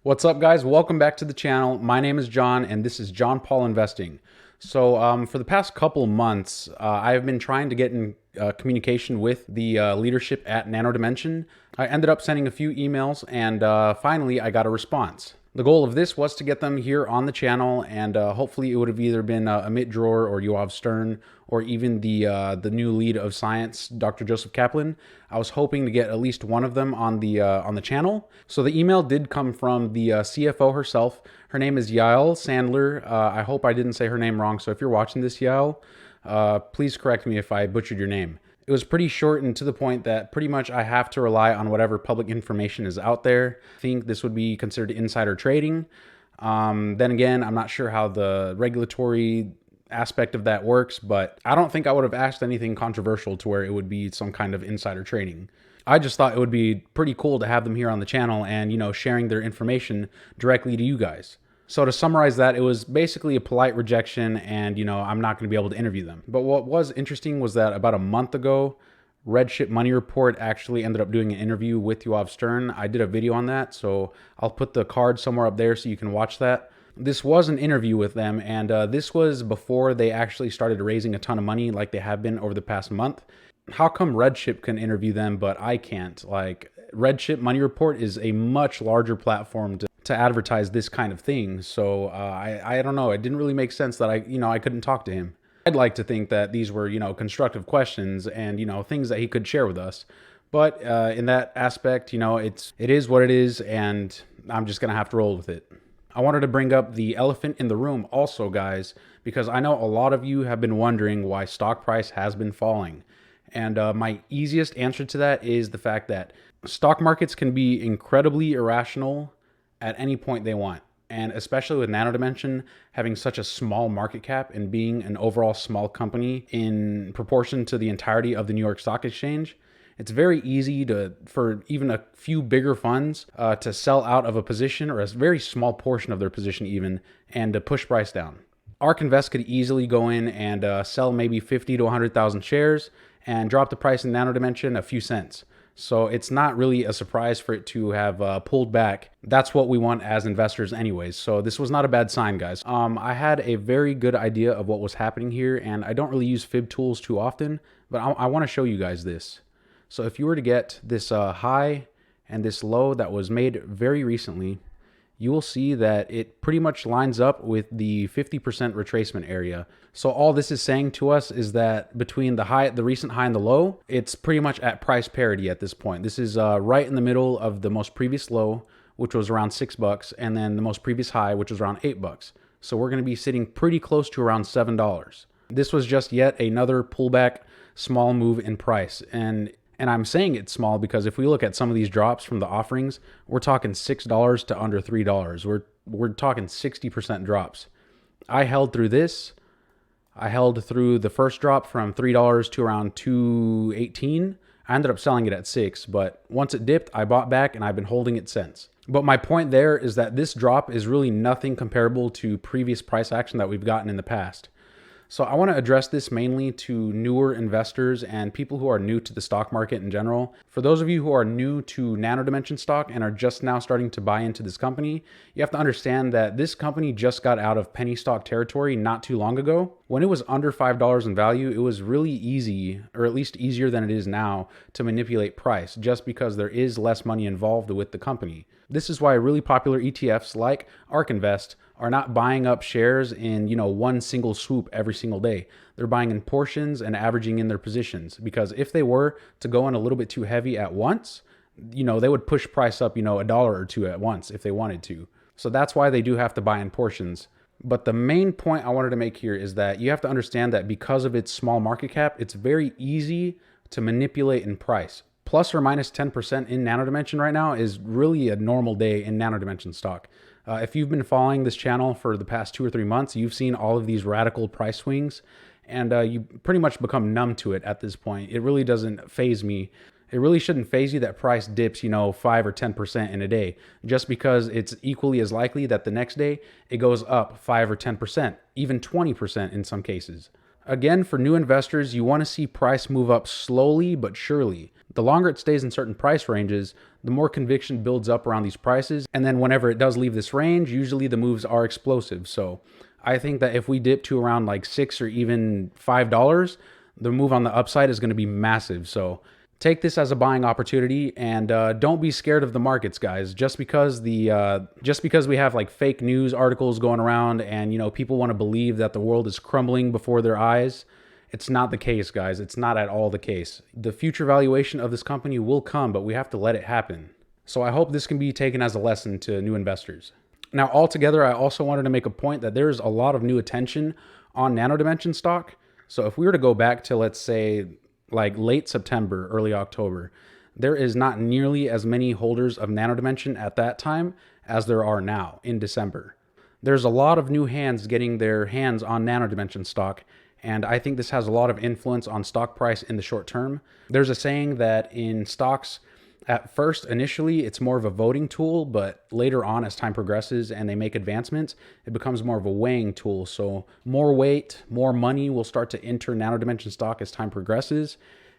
What's up, guys? Welcome back to the channel. My name is John, and this is John Paul Investing. So for the past couple months, I've been trying to get in communication with the leadership at Nano Dimension. I ended up sending a few emails, and finally I got a response. The goal of this was to get them here on the channel, and hopefully it would have either been Amit Dror or Yoav Stern, or even the new lead of science, Dr. Joseph Kaplan. I was hoping to get at least one of them on the channel. So the email did come from the CFO herself. Her name is Yael Sandler. I hope I didn't say her name wrong. So if you're watching this, Yael, please correct me if I butchered your name. It was pretty short and to the point that pretty much I have to rely on whatever public information is out there. I think this would be considered insider trading. Then again, I'm not sure how the regulatory aspect of that works, but I don't think I would have asked anything controversial to where it would be some kind of insider trading. I just thought it would be pretty cool to have them here on the channel and, sharing their information directly to you guys. So to summarize that, it was basically a polite rejection and, I'm not going to be able to interview them. But what was interesting was that about a month ago, Redshift Money Report actually ended up doing an interview with Yoav Stern. I did a video on that, so I'll put the card somewhere up there so you can watch that. This was an interview with them, and this was before they actually started raising a ton of money like they have been over the past month. How come Redshift can interview them, but I can't? Like, Redshift Money Report is a much larger platform to advertise this kind of thing. So I don't know. It didn't really make sense that I couldn't talk to him. I'd like to think that these were, constructive questions and, things that he could share with us. But in that aspect, it is what it is, and I'm just going to have to roll with it. I wanted to bring up the elephant in the room also, guys, because I know a lot of you have been wondering why stock price has been falling. And my easiest answer to that is the fact that stock markets can be incredibly irrational at any point they want. And especially with Nano Dimension having such a small market cap and being an overall small company in proportion to the entirety of the New York Stock Exchange, it's very easy for even a few bigger funds to sell out of a position or a very small portion of their position even, and to push price down. ARK Invest could easily go in and sell maybe 50 to 100,000 shares and drop the price in Nano Dimension a few cents. So it's not really a surprise for it to have pulled back. That's what we want as investors anyways. So this was not a bad sign, guys. I had a very good idea of what was happening here, and I don't really use fib tools too often, but I want to show you guys this. So if you were to get this high and this low that was made very recently, you will see that it pretty much lines up with the 50% retracement area. So all this is saying to us is that between the recent high and the low, it's pretty much at price parity at this point. This is right in the middle of the most previous low, which was around $6, and then the most previous high, which was around $8. So we're going to be sitting pretty close to around $7. This was just yet another pullback, small move in price. And I'm saying it's small because if we look at some of these drops from the offerings, we're talking $6 to under $3. We're talking 60% drops. I held through this. I held through the first drop from $3 to around $2.18. I ended up selling it at $6, but once it dipped, I bought back and I've been holding it since. But my point there is that this drop is really nothing comparable to previous price action that we've gotten in the past. So I want to address this mainly to newer investors and people who are new to the stock market in general. For those of you who are new to Nano Dimension stock and are just now starting to buy into this company, you have to understand that this company just got out of penny stock territory not too long ago. When it was under $5 in value, it was really easy, or at least easier than it is now, to manipulate price just because there is less money involved with the company. This is why really popular ETFs like ARK Invest are not buying up shares in, one single swoop every single day. They're buying in portions and averaging in their positions, because if they were to go in a little bit too heavy at once, they would push price up, $1 or $2 at once if they wanted to. So that's why they do have to buy in portions. But the main point I wanted to make here is that you have to understand that because of its small market cap, it's very easy to manipulate in price. Plus or minus 10% in Nano Dimension right now is really a normal day in Nano Dimension stock. If you've been following this channel for the past 2 or 3 months, you've seen all of these radical price swings, and you pretty much become numb to it at this point. It really doesn't faze me. It really shouldn't faze you that price dips, 5 or 10% in a day, just because it's equally as likely that the next day it goes up 5 or 10%, even 20% in some cases. Again, for new investors, you want to see price move up slowly but surely. The longer it stays in certain price ranges, the more conviction builds up around these prices. And then whenever it does leave this range, usually the moves are explosive. So I think that if we dip to around like $6 or even $5, the move on the upside is going to be massive. So take this as a buying opportunity, and don't be scared of the markets, guys. Just because we have like fake news articles going around, and people want to believe that the world is crumbling before their eyes, it's not the case, guys. It's not at all the case. The future valuation of this company will come, but we have to let it happen. So I hope this can be taken as a lesson to new investors. Now, altogether, I also wanted to make a point that there's a lot of new attention on Nano Dimension stock. So if we were to go back to, let's say, like late September, early October, there is not nearly as many holders of Nano Dimension at that time as there are now in December. There's a lot of new hands getting their hands on Nano Dimension stock, and I think this has a lot of influence on stock price in the short term. There's a saying that in stocks, at first, initially, it's more of a voting tool, but later on, as time progresses and they make advancements, it becomes more of a weighing tool. So more weight, more money will start to enter Nano Dimension stock as time progresses.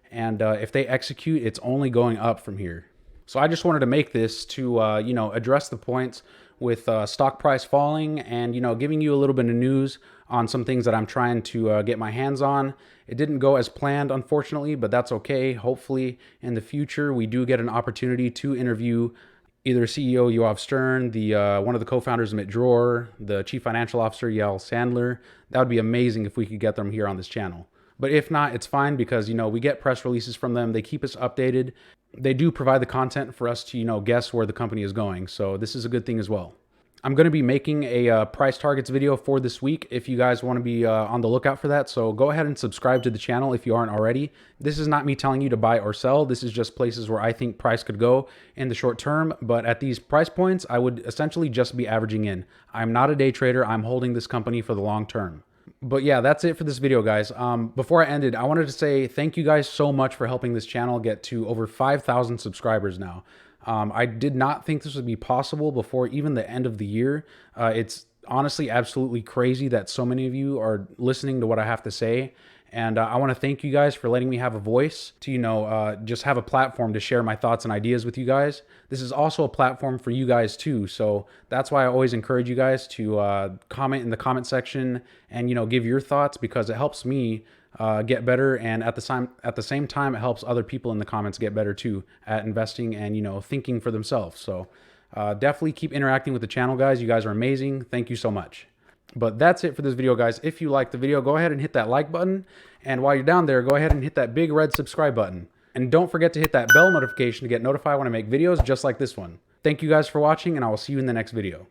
And if they execute, it's only going up from here. So I just wanted to make this to, address the points with stock price falling and, giving you a little bit of news on some things that I'm trying to get my hands on. It didn't go as planned, unfortunately, but that's okay. Hopefully in the future, we do get an opportunity to interview either CEO Yoav Stern, one of the co-founders, Mitt Dror, the chief financial officer, Yael Sandler. That would be amazing if we could get them here on this channel. But if not, it's fine because, we get press releases from them. They keep us updated. They do provide the content for us to, guess where the company is going. So this is a good thing as well. I'm going to be making a price targets video for this week if you guys want to be on the lookout for that. So go ahead and subscribe to the channel if you aren't already. This is not me telling you to buy or sell. This is just places where I think price could go in the short term. But at these price points, I would essentially just be averaging in. I'm not a day trader. I'm holding this company for the long term. But yeah, that's it for this video, guys. Before I ended, I wanted to say thank you guys so much for helping this channel get to over 5,000 subscribers now. I did not think this would be possible before even the end of the year. It's honestly absolutely crazy that so many of you are listening to what I have to say. And I want to thank you guys for letting me have a voice to, just have a platform to share my thoughts and ideas with you guys. This is also a platform for you guys too. So that's why I always encourage you guys to comment in the comment section and, give your thoughts, because it helps me get better, and at the same time it helps other people in the comments get better too at investing and thinking for themselves. So definitely keep interacting with the channel, guys. You guys are amazing. Thank you so much. But that's it for this video, guys. If you liked the video, go ahead and hit that like button, and while you're down there, go ahead and hit that big red subscribe button, and don't forget to hit that bell notification to get notified when I make videos just like this one. Thank you guys for watching, and I will see you in the next video.